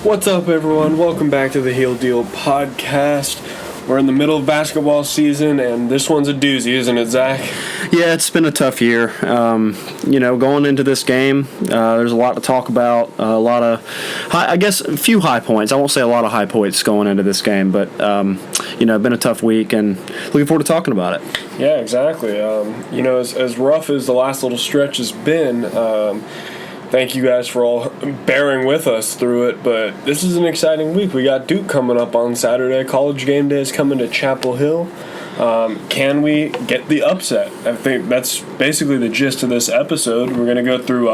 What's up, everyone? Welcome back to the Heel Deal podcast. We're in the middle of basketball season, and this one's a doozy, isn't it, Zach? Yeah, it's been a tough year. Going into this game, there's a lot to talk about. A few high points. I won't say a lot of high points going into this game, but been a tough week, and looking forward to talking about it. Yeah, exactly. As rough as the last little stretch has been. Thank you guys for all bearing with us through it, but this is an exciting week. We got Duke coming up on Saturday. College game day is coming to Chapel Hill. Can we get the upset? I think that's basically the gist of this episode. We're going to go through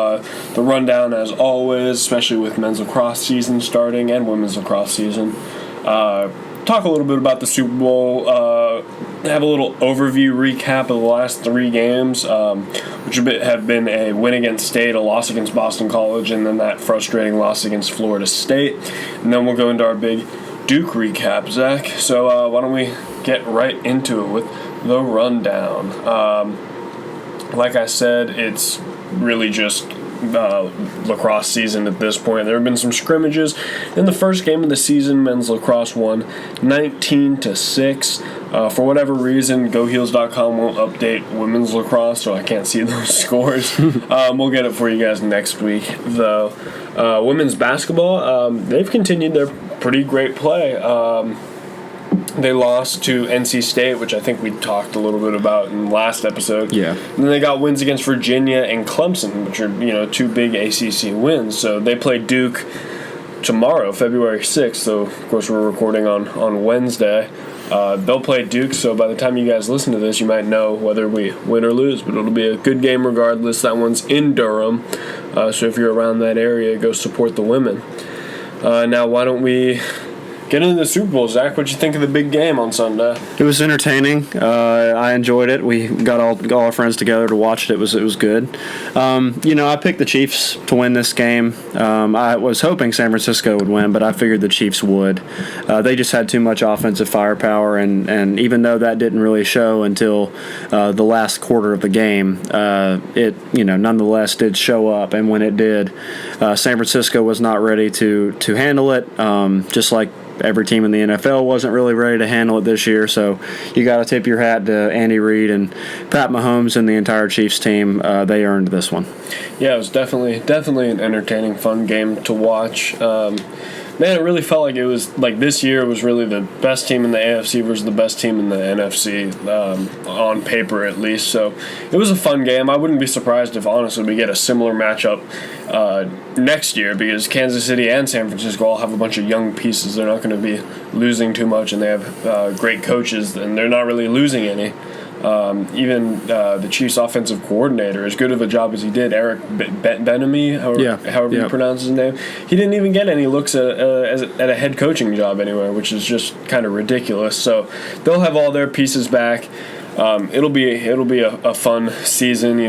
the rundown as always, especially with men's lacrosse season starting and women's lacrosse season. Talk a little bit about the Super Bowl, have a little overview recap of the last three games, which have been a win against State, a loss against Boston College, and then that frustrating loss against Florida State. And then we'll go into our big Duke recap, Zach. So why don't we get right into it with the rundown. Like I said, it's really just lacrosse season at this point. There have been some scrimmages. In the first game of the season, men's lacrosse won 19-6. For whatever reason, GoHeels.com won't update women's lacrosse, so I can't see those scores. We'll get it for you guys next week, though. Women's basketball, they've continued their pretty great play. They lost to NC State, which I think we talked a little bit about in the last episode. Yeah. And then they got wins against Virginia and Clemson, which are, two big ACC wins. So they play Duke tomorrow, February 6th. So, of course, we're recording on Wednesday. They'll play Duke, so by the time you guys listen to this, you might know whether we win or lose. But it'll be a good game regardless. That one's in Durham. So if you're around that area, go support the women. Now, why don't we get into the Super Bowl, Zach? What'd you think of the big game on Sunday? It was entertaining. I enjoyed it. We got all our friends together to watch it. It was good. I picked the Chiefs to win this game. I was hoping San Francisco would win, but I figured the Chiefs would. They just had too much offensive firepower, and even though that didn't really show until the last quarter of the game, it nonetheless did show up. And when it did, San Francisco was not ready to handle it. Just like every team in the NFL wasn't really ready to handle it this year, so you got to tip your hat to Andy Reid and Pat Mahomes and the entire Chiefs team. They earned this one. Yeah, it was definitely an entertaining, fun game to watch. It really felt like it was like this year was really the best team in the AFC versus the best team in the NFC, on paper at least. So it was a fun game. I wouldn't be surprised if, honestly, we get a similar matchup next year, because Kansas City and San Francisco all have a bunch of young pieces. They're not going to be losing too much, and they have great coaches, and they're not really losing any. Even the Chiefs' offensive coordinator, as good of a job as he did, Eric Bieniemy, however you pronounce his name, he didn't even get any looks at a head coaching job anywhere, which is just kind of ridiculous. So they'll have all their pieces back. It'll be a fun season.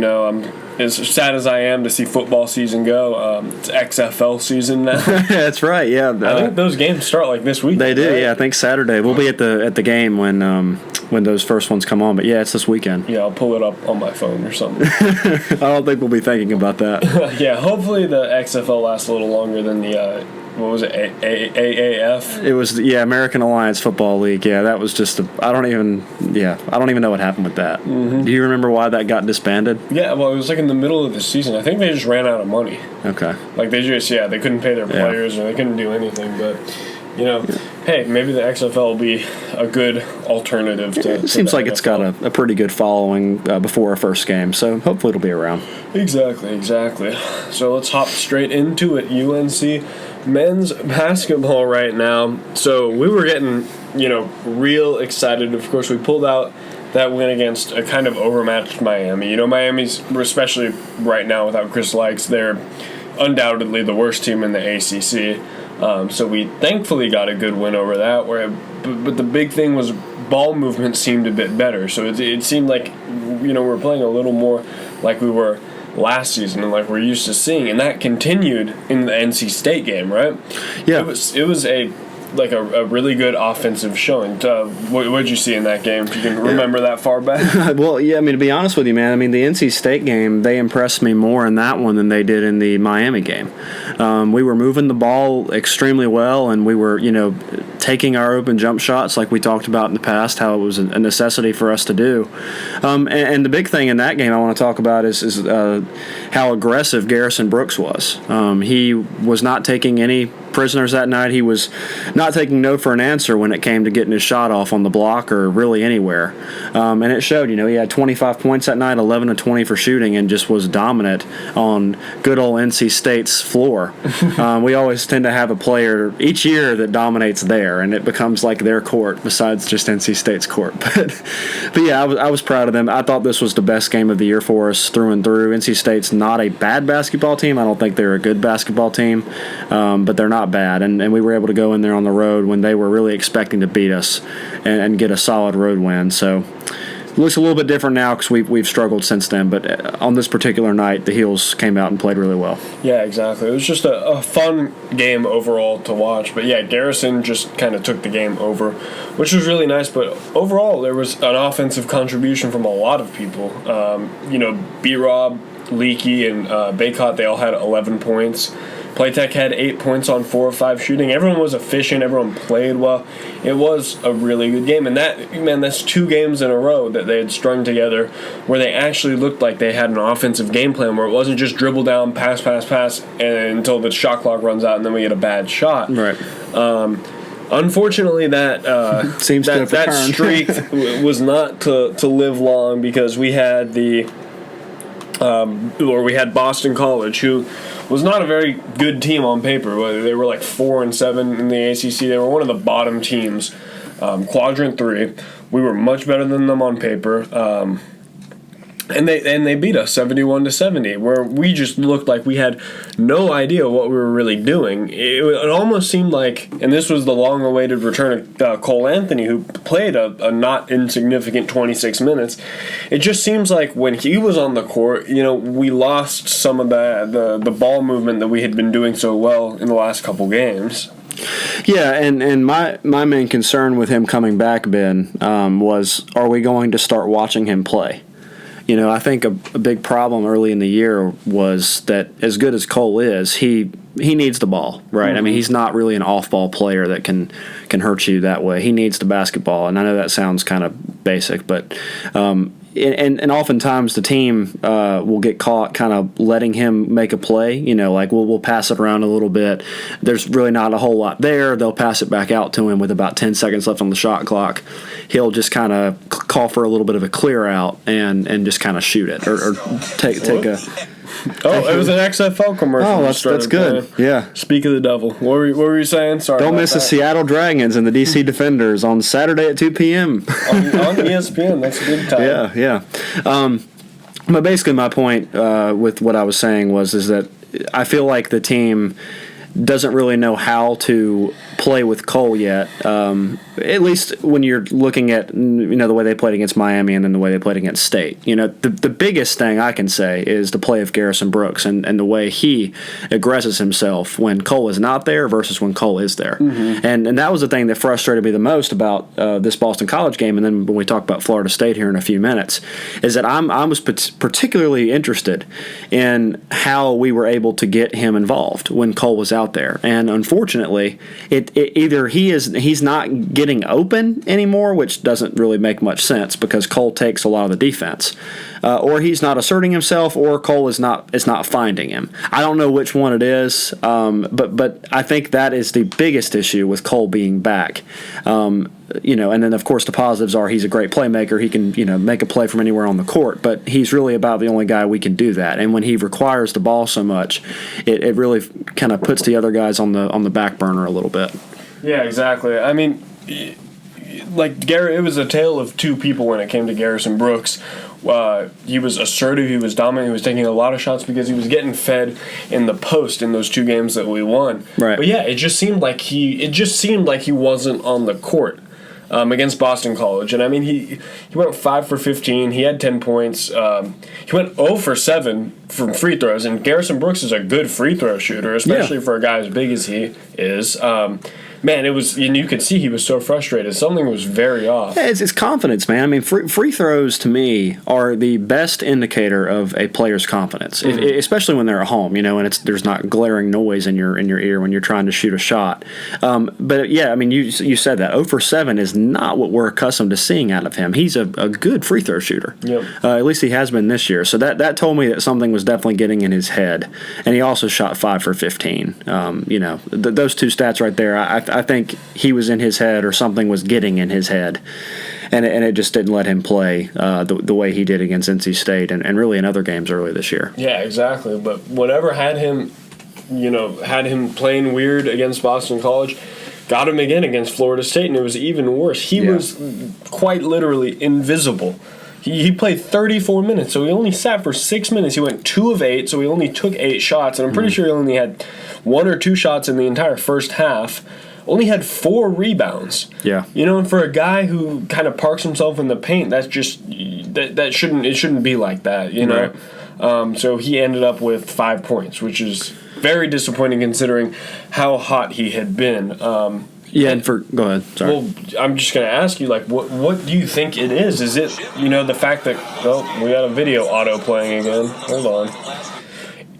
As sad as I am to see football season go, it's XFL season now. That's right. Yeah, I think those games start like this week. They do. Right? Yeah, I think Saturday. We'll be at the game when those first ones come on. But yeah, it's this weekend. Yeah, I'll pull it up on my phone or something. I don't think we'll be thinking about that. Yeah, hopefully the XFL lasts a little longer than the what was it, AAF? It was American Alliance Football League. Yeah, that was just I don't even know what happened with that. Mm-hmm. Do you remember why that got disbanded? Yeah, well, it was like in the middle of the season. I think they just ran out of money. Okay. Like they couldn't pay their players or they couldn't do anything, but hey, maybe the XFL will be a good alternative to it seems like NFL. It's got a pretty good following before our first game, so hopefully it'll be around. Exactly. So let's hop straight into it. UNC men's basketball right now. So we were getting, real excited. Of course, we pulled out that win against a kind of overmatched Miami. Miami's, especially right now without Chris Likes, they're undoubtedly the worst team in the ACC. So we thankfully got a good win over that. But the big thing was ball movement seemed a bit better. So it seemed like, we're playing a little more like we were last season and like we're used to seeing. And that continued in the NC State game, right? Yeah. It was a like a really good offensive showing. What did you see in that game? If you can remember that far back. Well, yeah, I mean, to be honest with you, man, I mean, the NC State game, they impressed me more in that one than they did in the Miami game. We were moving the ball extremely well, and we were, taking our open jump shots like we talked about in the past, how it was a necessity for us to do. And the big thing in that game I want to talk about is how aggressive Garrison Brooks was. He was not taking any prisoners that night. He was not taking no for an answer when it came to getting his shot off on the block or really anywhere. And it showed, he had 25 points that night, 11 of 20 for shooting, and just was dominant on good old NC State's floor. We always tend to have a player each year that dominates there, and it becomes like their court besides just NC State's court. But yeah, I was proud of them. I thought this was the best game of the year for us through and through. NC State's not a bad basketball team. I don't think they're a good basketball team, but they're not bad. And we were able to go in there on the road when they were really expecting to beat us and get a solid road win. So it looks a little bit different now because we've struggled since then. But on this particular night, the Heels came out and played really well. Yeah, exactly. It was just a fun game overall to watch. But yeah, Garrison just kind of took the game over, which was really nice. But overall, there was an offensive contribution from a lot of people. B-Rob, Leakey, and Baycott, they all had 11 points. Playtech had 8 points on 4 of 5 shooting. Everyone was efficient. Everyone played well. It was a really good game. And that's 2 games in a row that they had strung together where they actually looked like they had an offensive game plan where it wasn't just dribble down, pass, and until the shot clock runs out and then we get a bad shot. Right. Unfortunately, that streak was not to live long because we had we had Boston College, who was not a very good team on paper. They were like 4-7 in the ACC. They were one of the bottom teams, quadrant 3. We were much better than them on paper, and they beat us 71-70, where we just looked like we had no idea what we were really doing. It almost seemed like, and this was the long-awaited return of Cole Anthony, who played a not insignificant 26 minutes. It just seems like when he was on the court, we lost some of the ball movement that we had been doing so well in the last couple games. Yeah, and my main concern with him coming back, Ben, was, are we going to start watching him play? I think a big problem early in the year was that as good as Cole is, he needs the ball, right? Mm-hmm. I mean, he's not really an off-ball player that can hurt you that way. He needs the basketball, and I know that sounds kind of basic, but and oftentimes the team will get caught kind of letting him make a play. Like we'll pass it around a little bit. There's really not a whole lot there. They'll pass it back out to him with about 10 seconds left on the shot clock. He'll just kind of call for a little bit of a clear out and just kind of shoot it or take a. Oh, it was an XFL commercial. Oh, that's good. Yeah. Speak of the devil. What were you saying? Sorry. Don't miss the Seattle Dragons and the DC Defenders on Saturday at 2 p.m. on ESPN. That's a good time. Yeah. But basically, my point with what I was saying is that I feel like the team doesn't really know how to play with Cole yet. At least when you're looking at the way they played against Miami and then the way they played against State. The biggest thing I can say is the play of Garrison Brooks and the way he aggresses himself when Cole is not there versus when Cole is there. Mm-hmm. And that was the thing that frustrated me the most about this Boston College game. And then when we talk about Florida State here in a few minutes, is that I was particularly interested in how we were able to get him involved when Cole was out there. And unfortunately, either he's not getting open anymore, which doesn't really make much sense because Cole takes a lot of the defense, or he's not asserting himself, or Cole is not finding him. I don't know which one it is, but I think that is the biggest issue with Cole being back. And then of course the positives are he's a great playmaker. He can make a play from anywhere on the court, but he's really about the only guy we can do that. And when he requires the ball so much, it really kind of puts the other guys on the back burner a little bit. Yeah, exactly. I mean, like Garrett, it was a tale of two people when it came to Garrison Brooks. He was assertive, he was dominant, he was taking a lot of shots because he was getting fed in the post in those 2 games that we won. Right. But yeah, it just seemed like he wasn't on the court against Boston College. And I mean, he went 5 for 15. He had 10 points. He went 0 for 7 from free throws, and Garrison Brooks is a good free throw shooter, especially for a guy as big as he is. Man, it was, and you could see he was so frustrated. Something was very off. Yeah, it's confidence, man. I mean, free throws to me are the best indicator of a player's confidence, especially when they're at home, and there's not glaring noise in your ear when you're trying to shoot a shot. But yeah, I mean, you said that 0 for 7 is not what we're accustomed to seeing out of him. He's a good free throw shooter. Yep. At least he has been this year. So that told me that something was definitely getting in his head. And he also shot 5 for 15. Those two stats right there, I think he was in his head, or something was getting in his head, and it just didn't let him play the way he did against NC State and really in other games early this year. Yeah, exactly. But whatever had him playing weird against Boston College, got him again against Florida State, and it was even worse. He was quite literally invisible. He played 34 minutes, so he only sat for 6 minutes. He went 2 of 8, so he only took 8 shots, and I'm pretty sure he only had 1 or 2 shots in the entire first half. Only had 4 rebounds. Yeah. And for a guy who kind of parks himself in the paint, that's just it shouldn't be like that, Right. So he ended up with 5 points, which is very disappointing considering how hot he had been. Go ahead. Sorry. Well, I'm just going to ask you, what do you think it is? Is it, the fact that, we got a video auto playing again. Hold on.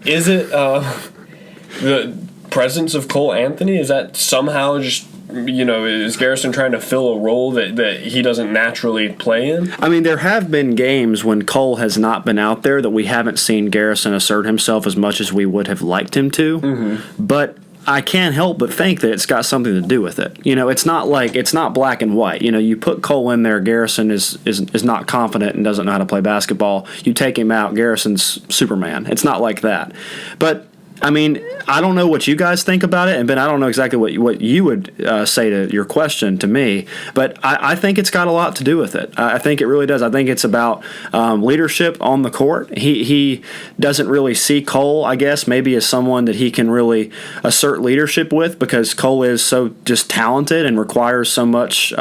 Is it the presence of Cole Anthony? Is that somehow just, is Garrison trying to fill a role that he doesn't naturally play in? I mean, there have been games when Cole has not been out there that we haven't seen Garrison assert himself as much as we would have liked him to. But I can't help but think that it's got something to do with it. It's not black and white. You put Cole in there, Garrison is not confident and doesn't know how to play basketball. You take him out, Garrison's Superman. It's not like that. But I mean, I don't know what you guys think about it, and Ben, I don't know exactly what you would say to your question to me, but I think it's got a lot to do with it. I think it really does. I think it's about leadership on the court. He doesn't really see Cole, I guess, maybe as someone that he can really assert leadership with, because Cole is so just talented and requires so much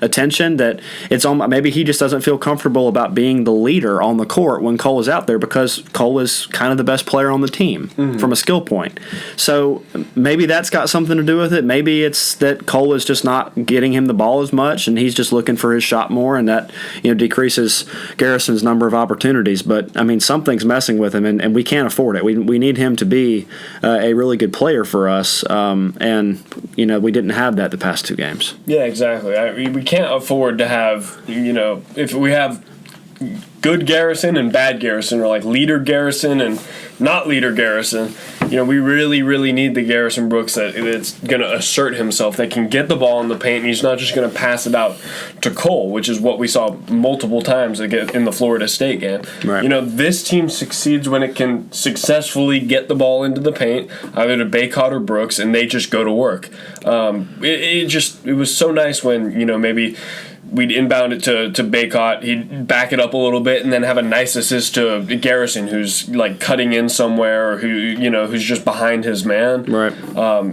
attention that maybe he just doesn't feel comfortable about being the leader on the court when Cole is out there, because Cole is kind of the best player on the team. From a skill point. So maybe that's got something to do with it. Maybe it's that Cole is just not getting him the ball as much, and he's just looking for his shot more, and that decreases Garrison's number of opportunities. But I mean, something's messing with him, and we can't afford it. We need him to be a really good player for us, and we didn't have that the past 2 games. Yeah, exactly. We can't afford to have if we have good Garrison and bad Garrison, or like leader Garrison and not leader Garrison. We really, really need the Garrison Brooks that's going to assert himself, that can get the ball in the paint, and he's not just going to pass it out to Cole, which is what we saw multiple times in the Florida State game. Right. This team succeeds when it can successfully get the ball into the paint, either to Baycott or Brooks, and they just go to work. It was so nice when, maybe we'd inbound it to Baycott, he'd back it up a little bit, and then have a nice assist to Garrison, who's like cutting in somewhere, or who's just behind his man. Right.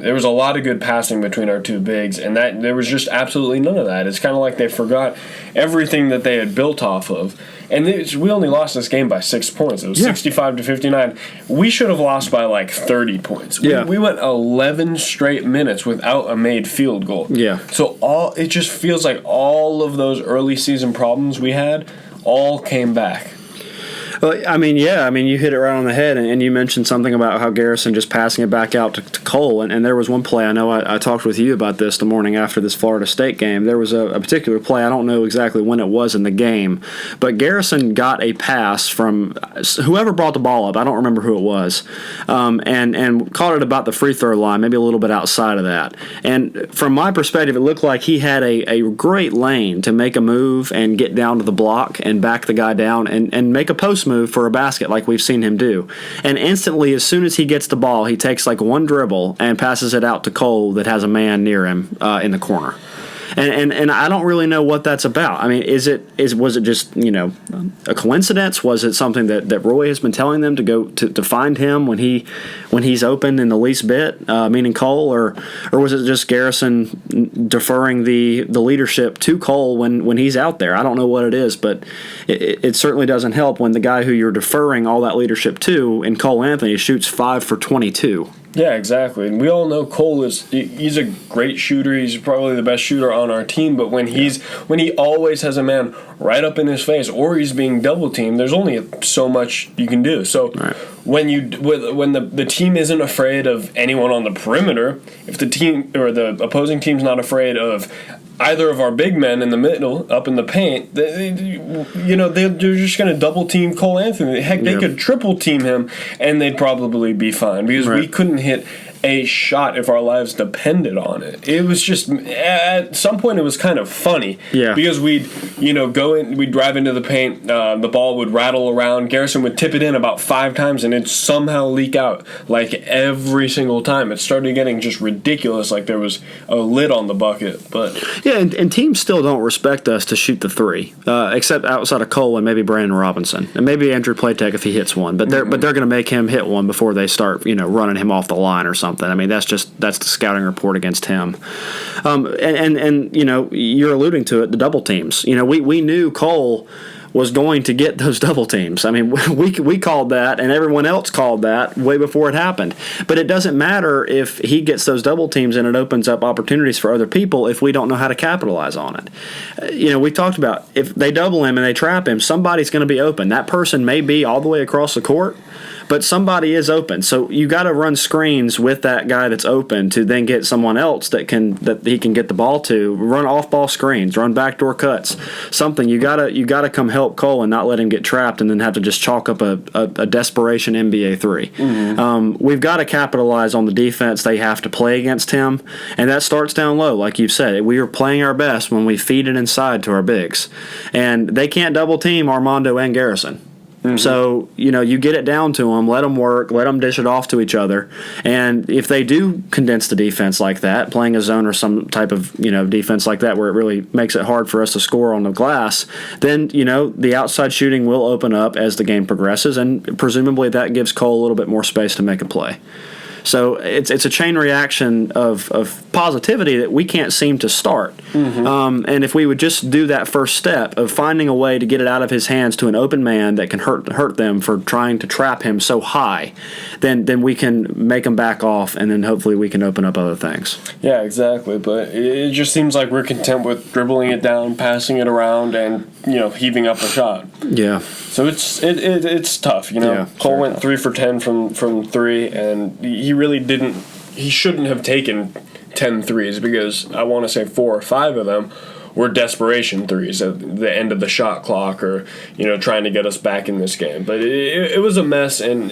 There was a lot of good passing between our 2 bigs, and that there was just absolutely none of that. It's kind of like they forgot everything that they had built off of. And we only lost this game by 6 points. It was 65-59. We should have lost by like 30 points. We went 11 straight minutes without a made field goal. Yeah. So it just feels like all of those early season problems we had all came back. Well, I mean, you hit it right on the head, and you mentioned something about how Garrison just passing it back out to Cole, and there was one play, I know I talked with you about this the morning after this Florida State game. There was a particular play, I don't know exactly when it was in the game, but Garrison got a pass from whoever brought the ball up, I don't remember who it was, and caught it about the free throw line, maybe a little bit outside of that. And from my perspective, it looked like he had a great lane to make a move and get down to the block and back the guy down and make a post move for a basket like we've seen him do. And instantly, as soon as he gets the ball, he takes like one dribble and passes it out to Cole that has a man near him in the corner. And I don't really know what that's about. I mean, was it just a coincidence? Was it something that Roy has been telling them to go to find him when he's open in the least bit, meaning Cole, or was it just Garrison deferring the leadership to Cole when he's out there? I don't know what it is, but it certainly doesn't help when the guy who you're deferring all that leadership to, in Cole Anthony, shoots 5 for 22. Yeah, exactly. And we all know Cole he's a great shooter. He's probably the best shooter on our team, but when he always has a man right up in his face or he's being double teamed, there's only so much you can do. So when the team isn't afraid of anyone on the perimeter, if the team or the opposing team's not afraid of either of our big men in the middle, up in the paint, they're just going to double team Cole Anthony. Heck, they could triple team him, and they'd probably be fine because we couldn't hit a shot if our lives depended on it. It was just, at some point it was kind of funny. Yeah. Because we'd drive into the paint, the ball would rattle around, Garrison would tip it in about 5 times and it'd somehow leak out like every single time. It started getting just ridiculous, like there was a lid on the bucket. But yeah, and teams still don't respect us to shoot the 3, except outside of Cole and maybe Brandon Robinson. And maybe Andrew Platek if he hits one. But they're going to make him hit one before they start, running him off the line or something. I mean, that's the scouting report against him. And you're alluding to it, the double teams. We knew Cole was going to get those double teams. I mean, we called that, and everyone else called that way before it happened. But it doesn't matter if he gets those double teams and it opens up opportunities for other people if we don't know how to capitalize on it. We talked about if they double him and they trap him, somebody's going to be open. That person may be all the way across the court, but somebody is open. So you got to run screens with that guy that's open to then get someone else that he can get the ball to. Run off-ball screens, run backdoor cuts, something. You gotta come help Cole and not let him get trapped and then have to just chalk up a desperation NBA 3. Mm-hmm. We've got to capitalize on the defense they have to play against him, and that starts down low, like you've said. We are playing our best when we feed it inside to our bigs, and they can't double team Armando and Garrison. Mm-hmm. So, you get it down to them, let them work, let them dish it off to each other. And if they do condense the defense like that, playing a zone or some type of, defense like that where it really makes it hard for us to score on the glass, then, the outside shooting will open up as the game progresses, and presumably that gives Cole a little bit more space to make a play. So it's a chain reaction of positivity that we can't seem to start. Mm-hmm. And if we would just do that first step of finding a way to get it out of his hands to an open man that can hurt them for trying to trap him so high, then we can make them back off, and then hopefully we can open up other things. Yeah, exactly. But it just seems like we're content with dribbling it down, passing it around, and heaving up a shot. Yeah. So it's tough. Yeah, Cole went 3 for 10 from 3, and he shouldn't have taken 10 threes because I want to say 4 or 5 of them were desperation threes at the end of the shot clock or, trying to get us back in this game. But it was a mess, and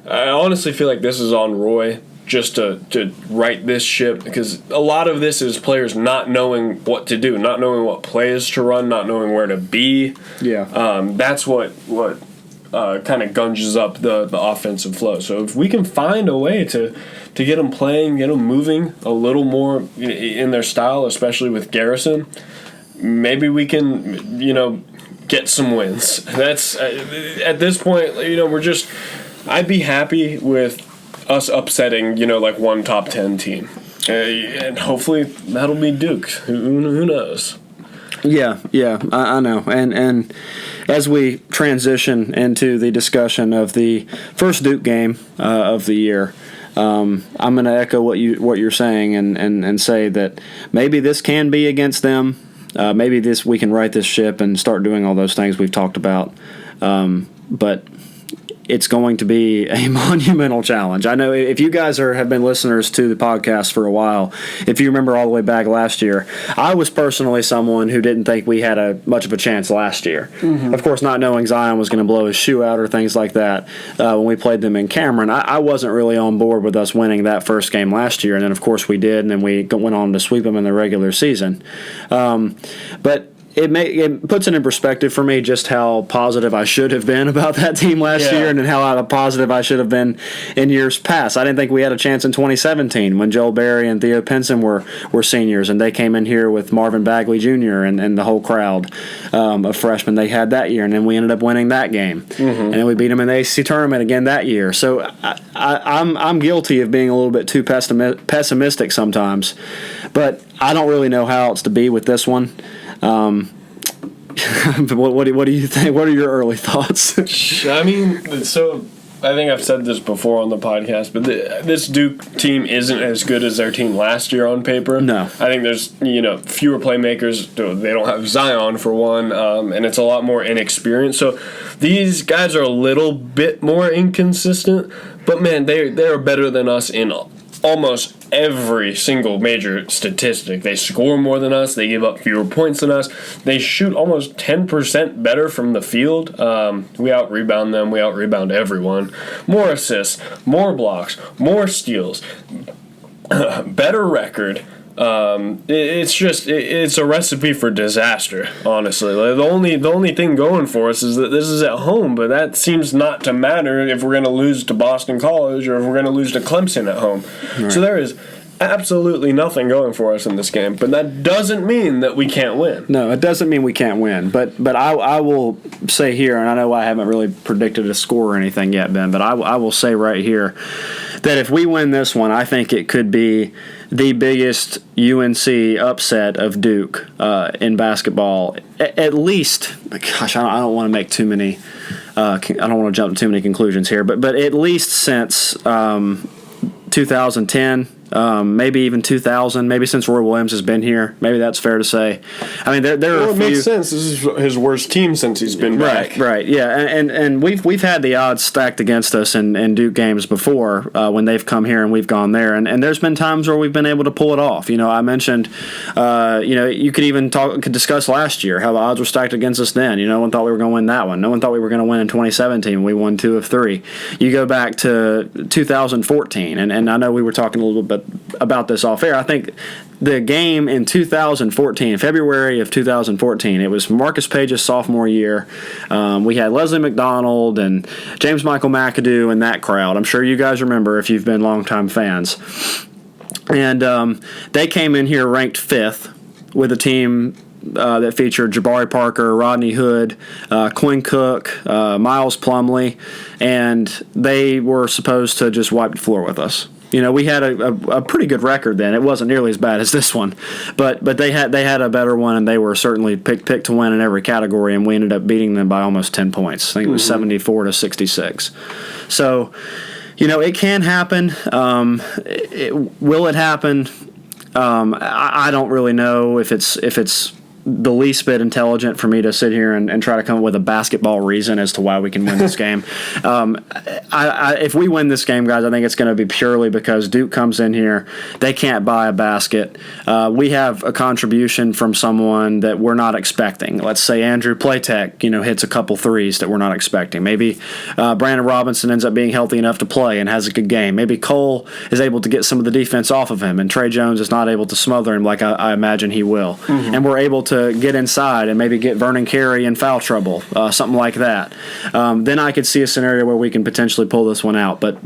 I honestly feel like this is on Roy just to right this ship, because a lot of this is players not knowing what to do, not knowing what plays to run, not knowing where to be. Yeah. That's what kind of gunges up the offensive flow. So if we can find a way to get them playing, get them moving a little more in their style, especially with Garrison, maybe we can, get some wins. That's at this point, I'd be happy with us upsetting, like one top 10 team. And hopefully that'll be Duke. Who knows? Yeah, I know. And as we transition into the discussion of the first Duke game of the year, I'm going to echo what you're saying and say that maybe this can be against them. Maybe we can right this ship and start doing all those things we've talked about. But it's going to be a monumental challenge. I know if you guys have been listeners to the podcast for a while, if you remember all the way back last year, I was personally someone who didn't think we had much of a chance last year. Mm-hmm. Of course, not knowing Zion was going to blow his shoe out or things like that when we played them in Cameron. I wasn't really on board with us winning that first game last year, and then of course we did, and then we went on to sweep them in the regular season. But it puts it in perspective for me just how positive I should have been about that team last year, and how positive I should have been in years past. I didn't think we had a chance in 2017 when Joel Berry and Theo Pinson were seniors, and they came in here with Marvin Bagley Jr. and the whole crowd of freshmen they had that year, and then we ended up winning that game, and then we beat them in the ACC tournament again that year. So I'm guilty of being a little bit too pessimistic sometimes, but I don't really know how else to be with this one. What do you think? What are your early thoughts? I mean, so I think I've said this before on the podcast, but this Duke team isn't as good as their team last year on paper. No. I think there's fewer playmakers. They don't have Zion for one, and it's a lot more inexperienced. So these guys are a little bit more inconsistent, but man, they're better than us in almost every single major statistic. They score more than us. They give up fewer points than us. They shoot almost 10% better from the field. We out-rebound them. We out-rebound everyone. More assists, more blocks, more steals, better record. It's a recipe for disaster, honestly. Like, the only thing going for us is that this is at home, but that seems not to matter if we're going to lose to Boston College or if we're going to lose to Clemson at home. Right. So there is absolutely nothing going for us in this game, but that doesn't mean that we can't win. No, it doesn't mean we can't win. But I will say here, and I know I haven't really predicted a score or anything yet, Ben, but I will say right here that if we win this one, I think it could be the biggest UNC upset of Duke in basketball. At least, gosh, I don't want to make too many. I don't want to jump to too many conclusions here, but at least since 2010. Maybe even 2000, maybe since Roy Williams has been here. Maybe that's fair to say. I mean, there are a few. It makes sense. This is his worst team since he's been back. Right, yeah. And we've had the odds stacked against us in Duke games before when they've come here and we've gone there. And there's been times where we've been able to pull it off. I mentioned, you could even discuss last year how the odds were stacked against us then. No one thought we were going to win that one. No one thought we were going to win in 2017. We won 2 of 3. You go back to 2014, and I know we were talking a little bit about this off air. I think the game in 2014, February of 2014, it was Marcus Page's sophomore year. We had Leslie McDonald and James Michael McAdoo and that crowd. I'm sure you guys remember if you've been longtime fans. And they came in here ranked 5th with a team that featured Jabari Parker, Rodney Hood, Quinn Cook, Miles Plumlee, and they were supposed to just wipe the floor with us. We had a pretty good record then. It wasn't nearly as bad as this one, but they had a better one, and they were certainly picked to win in every category, and we ended up beating them by almost 10 points. I think it was 74-66. So, it can happen. Will it happen? I don't really know if it's the least bit intelligent for me to sit here and try to come up with a basketball reason as to why we can win this game. If we win this game, guys, I think it's going to be purely because Duke comes in here. They can't buy a basket. We have a contribution from someone that we're not expecting. Let's say Andrew Platek, hits a couple threes that we're not expecting. Maybe Brandon Robinson ends up being healthy enough to play and has a good game. Maybe Cole is able to get some of the defense off of him, and Trey Jones is not able to smother him like I imagine he will. Mm-hmm. And we're able to get inside and maybe get Vernon Carey in foul trouble, something like that. Then I could see a scenario where we can potentially pull this one out. But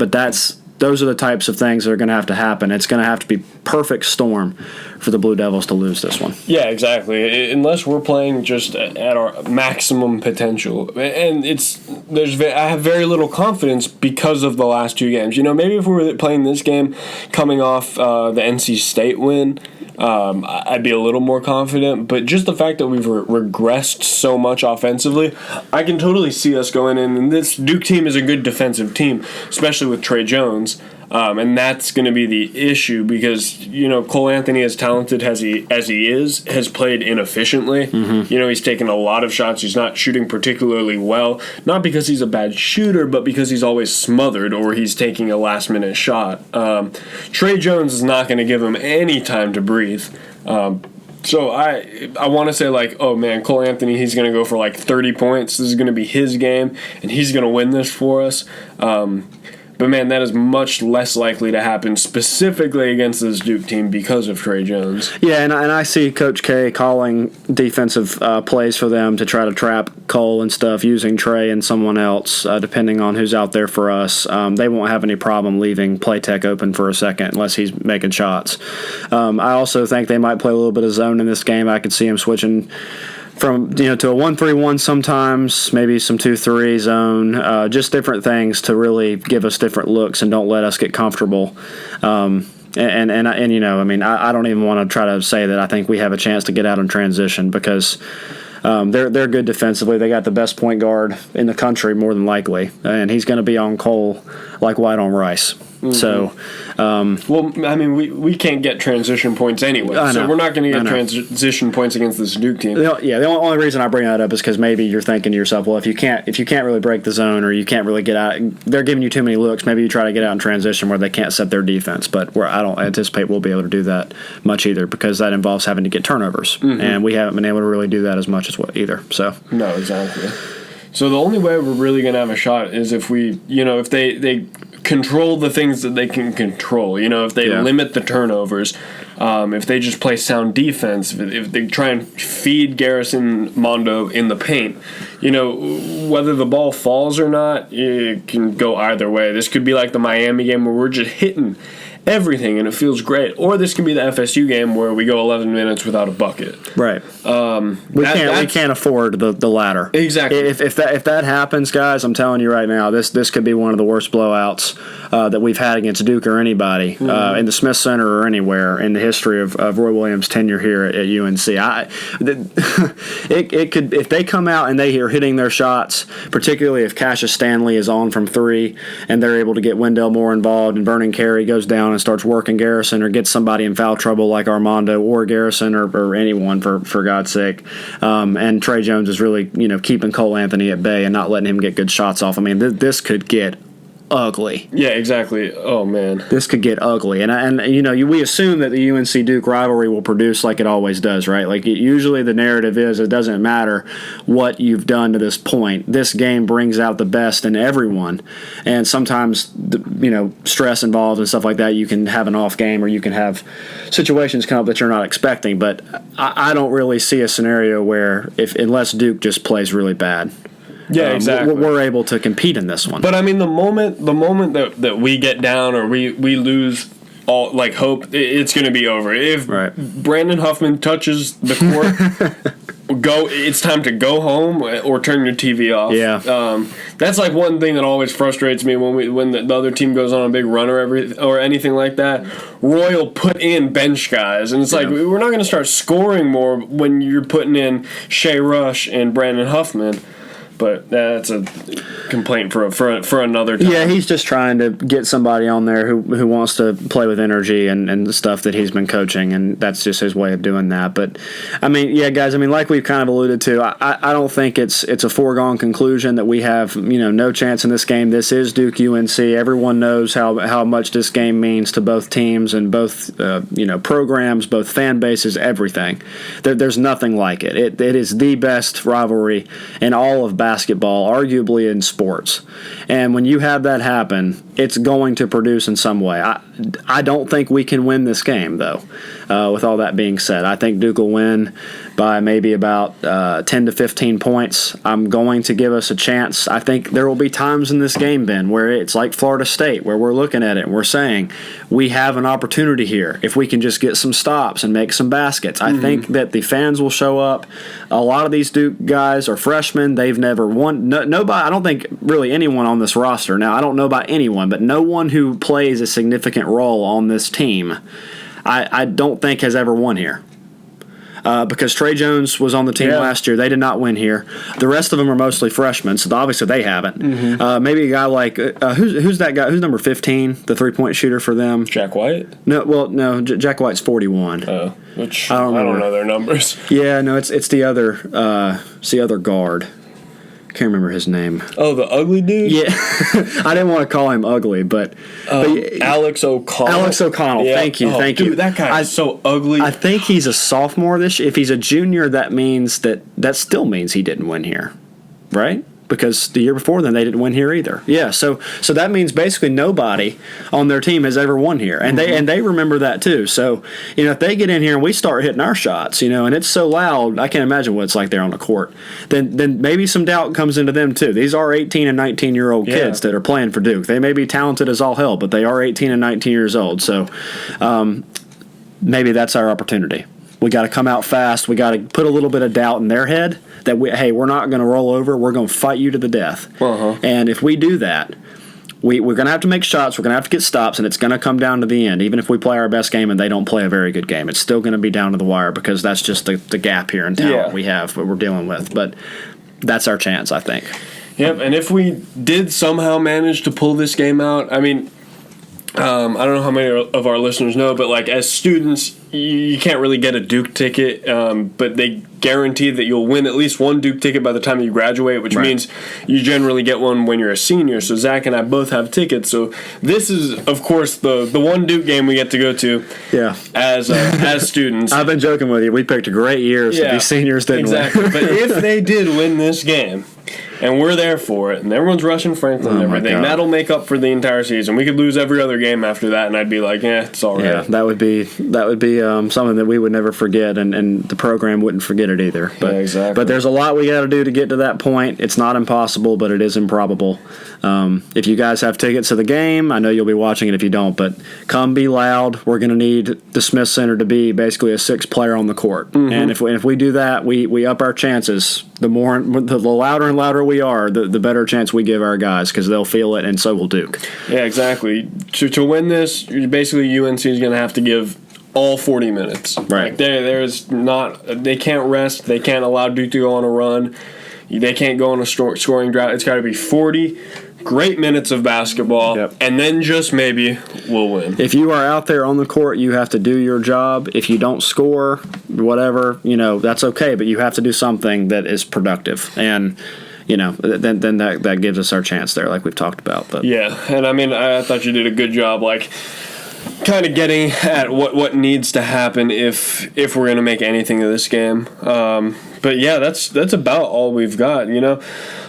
those are the types of things that are going to have to happen. It's going to have to be perfect storm for the Blue Devils to lose this one. Yeah, exactly. Unless we're playing just at our maximum potential, and I have very little confidence because of the last 2 games. Maybe if we were playing this game coming off the NC State win, I'd be a little more confident, but just the fact that we've regressed so much offensively, I can totally see us going in, and this Duke team is a good defensive team, especially with Trey Jones, and that's going to be the issue because, Cole Anthony, as talented as he is, has played inefficiently. Mm-hmm. He's taken a lot of shots. He's not shooting particularly well, not because he's a bad shooter, but because he's always smothered or he's taking a last-minute shot. Trey Jones is not going to give him any time to breathe. So I want to say, oh, man, Cole Anthony, he's going to go for 30 points. This is going to be his game, and he's going to win this for us. But, man, that is much less likely to happen specifically against this Duke team because of Trey Jones. Yeah, and I see Coach K calling defensive plays for them to try to trap Cole and stuff using Trey and someone else, depending on who's out there for us. They won't have any problem leaving Playtech open for a second unless he's making shots. I also think they might play a little bit of zone in this game. I could see him switching from to a 1-3-1 sometimes, maybe some 2-3 zone, just different things to really give us different looks and don't let us get comfortable. I don't even want to try to say that I think we have a chance to get out in transition because they're good defensively. They got the best point guard in the country more than likely, and he's going to be on Cole like white on rice. Mm-hmm. So, we can't get transition points anyway, so we're not going to get transition points against this Duke team. The only reason I bring that up is because maybe you're thinking to yourself, well, if you can't really break the zone or you can't really get out, they're giving you too many looks. Maybe you try to get out in transition where they can't set their defense. But I don't anticipate we'll be able to do that much either because that involves having to get turnovers, and we haven't been able to really do that as much as either. So no, exactly. So the only way we're really going to have a shot is if we, if they control the things that they can control. If they limit the turnovers, if they just play sound defense, if they try and feed Garrison Mondo in the paint, whether the ball falls or not, it can go either way. This could be like the Miami game where we're just hitting everything and it feels great, or this could be the FSU game where we go 11 minutes without a bucket. Right. We can't afford the latter. Exactly. If that happens, guys, I'm telling you right now, this could be one of the worst blowouts that we've had against Duke or anybody in the Smith Center or anywhere in the history of Roy Williams' tenure here at UNC. It could, if they come out and they are hitting their shots, particularly if Cassius Stanley is on from 3 and they're able to get Wendell Moore involved and Vernon Carey goes down and starts working Garrison or gets somebody in foul trouble like Armando or Garrison or anyone for God's sake, and Trey Jones is really keeping Cole Anthony at bay and not letting him get good shots off. I mean, this could get ugly. Yeah, exactly. Oh man, this could get ugly, and we assume that the UNC Duke rivalry will produce like it always does, right? Like usually the narrative is it doesn't matter what you've done to this point. This game brings out the best in everyone, and sometimes stress involved and stuff like that. You can have an off game, or you can have situations come up that you're not expecting. But I don't really see a scenario where unless Duke just plays really bad. Yeah, exactly. We're able to compete in this one. But I mean, the moment that we get down or we lose all hope, it's going to be over. If Brandon Huffman touches the court, it's time to go home or turn your TV off. Yeah. That's one thing that always frustrates me when the other team goes on a big run or anything like that. Roy will put in bench guys, and it's we're not going to start scoring more when you're putting in Shea Rush and Brandon Huffman. But that's a complaint for another time. Yeah, he's just trying to get somebody on there who wants to play with energy and the stuff that he's been coaching, and that's just his way of doing that. But, guys, like we've kind of alluded to, I don't think it's a foregone conclusion that we have no chance in this game. This is Duke UNC. Everyone knows how much this game means to both teams and both programs, both fan bases, everything. There's nothing like it. It is the best rivalry in all of basketball, arguably in sports. And when you have that happen, it's going to produce in some way. I don't think we can win this game, though. With all that being said, I think Duke will win by maybe about 10 to 15 points. I'm going to give us a chance. I think there will be times in this game, Ben, where it's like Florida State, where we're looking at it and we're saying, we have an opportunity here if we can just get some stops and make some baskets. I think that the fans will show up. A lot of these Duke guys are freshmen. They've never won. Nobody. I don't think really anyone on this roster. Now, I don't know about anyone, but no one who plays a significant role on this team, I don't think has ever won here. Because Trey Jones was on the team last year. They did not win here. The rest of them are mostly freshmen, so obviously they haven't. Maybe a guy like who's that guy? Who's number 15, the 3-point shooter for them? Jack White? No, Jack White's 41. Oh, which I don't know their numbers. Yeah, no, it's the other guard. Can't remember his name. Oh, the ugly dude? Yeah. I didn't want to call him ugly, but Alex O'Connell. Alex O'Connell. Yeah. Thank you. Dude, that guy is so ugly. I think he's a sophomore this year. If he's a junior, that still means he didn't win here. Right? because the year before then they didn't win here either. Yeah, so that means basically nobody on their team has ever won here, and they remember that too. So if they get in here and we start hitting our shots, and it's so loud, I can't imagine what it's like there on the court. Then maybe some doubt comes into them too. These are 18 and 19-year-old kids that are playing for Duke. They may be talented as all hell, but they are 18 and 19 years old. So maybe that's our opportunity. We got to come out fast. We got to put a little bit of doubt in their head that we're not going to roll over. We're going to fight you to the death. And if we do that, we're going to have to make shots. We're going to have to get stops, and it's going to come down to the end. Even if we play our best game and they don't play a very good game, it's still going to be down to the wire because that's just the gap here in talent we have, what we're dealing with. But that's our chance, I think. Yep, and if we did somehow manage to pull this game out, I mean, I don't know how many of our listeners know, but like as students, you can't really get a Duke ticket, but they guarantee that you'll win at least one Duke ticket by the time you graduate, which means you generally get one when you're a senior. So Zach and I both have tickets. So this is, of course, the one Duke game we get to go to as students. I've been joking with you. We picked a great year, so these seniors didn't win. But if they did win this game, and we're there for it, and everyone's rushing Franklin and everything, that'll make up for the entire season. We could lose every other game after that, and I'd be like, it's all right. Yeah, that would be something that we would never forget, and the program wouldn't forget it either. But, exactly. But there's a lot we got to do to get to that point. It's not impossible, but it is improbable. If you guys have tickets to the game, I know you'll be watching it if you don't, but come be loud. We're going to need the Smith Center to be basically a sixth player on the court. And if we do that, we up our chances. The louder and louder we are, the better chance we give our guys because they'll feel it, and so will Duke. Yeah, exactly. To win this, basically UNC is going to have to give all 40 minutes. Right. Like they can't rest. They can't allow Duke to go on a run. They can't go on a scoring drought. It's got to be 40 great minutes of basketball, and then just maybe we'll win. If you are out there on the court, you have to do your job. If you don't score, whatever, that's okay, but you have to do something that is productive. And then that gives us our chance there, like we've talked about. But yeah, and I mean, I thought you did a good job, like kind of getting at what needs to happen if we're going to make anything of this game. But yeah, that's about all we've got.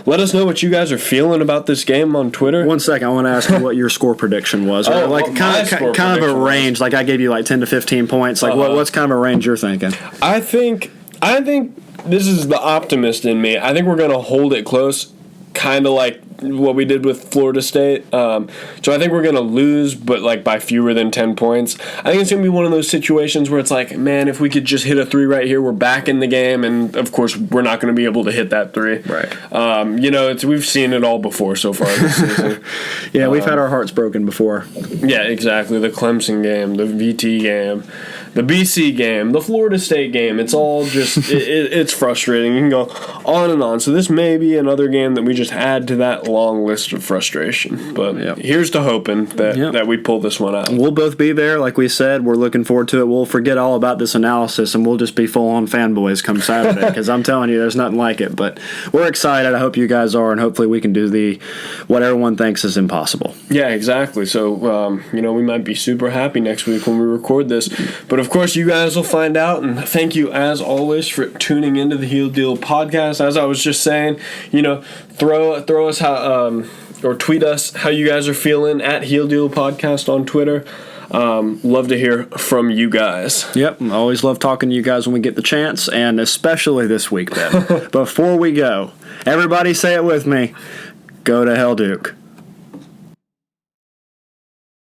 Let us know what you guys are feeling about this game on Twitter. 1 second, I want to ask you what your score prediction was. Kind of a range. Like I gave you like 10 to 15 points. Like what's kind of a range you're thinking? I think this is the optimist in me. I think we're going to hold it close, kind of like what we did with Florida State. So I think we're going to lose, but like by fewer than 10 points. I think it's going to be one of those situations where it's like, man, if we could just hit a three right here, we're back in the game. And of course, we're not going to be able to hit that three. Right. We've seen it all before so far this season. Yeah, we've had our hearts broken before. Yeah, exactly. The Clemson game, the VT game, the BC game, the Florida State game. It's all just, it's frustrating. You can go on and on. So this may be another game that we just add to that long list of frustration. But here's to hoping that we pull this one out. We'll both be there, like we said. We're looking forward to it. We'll forget all about this analysis, and we'll just be full-on fanboys come Saturday, because I'm telling you, there's nothing like it. But we're excited. I hope you guys are, and hopefully we can do what everyone thinks is impossible. Yeah, exactly. So, we might be super happy next week when we record this. But, of course, you guys will find out, and thank you, as always, for tuning into the Heel Deal podcast. As I was just saying, throw us how or tweet us how you guys are feeling at Heel Deal Podcast on Twitter. Love to hear from you guys. Yep, always love talking to you guys when we get the chance, and especially this week, Ben. Before we go, everybody say it with me. Go to hell, Duke.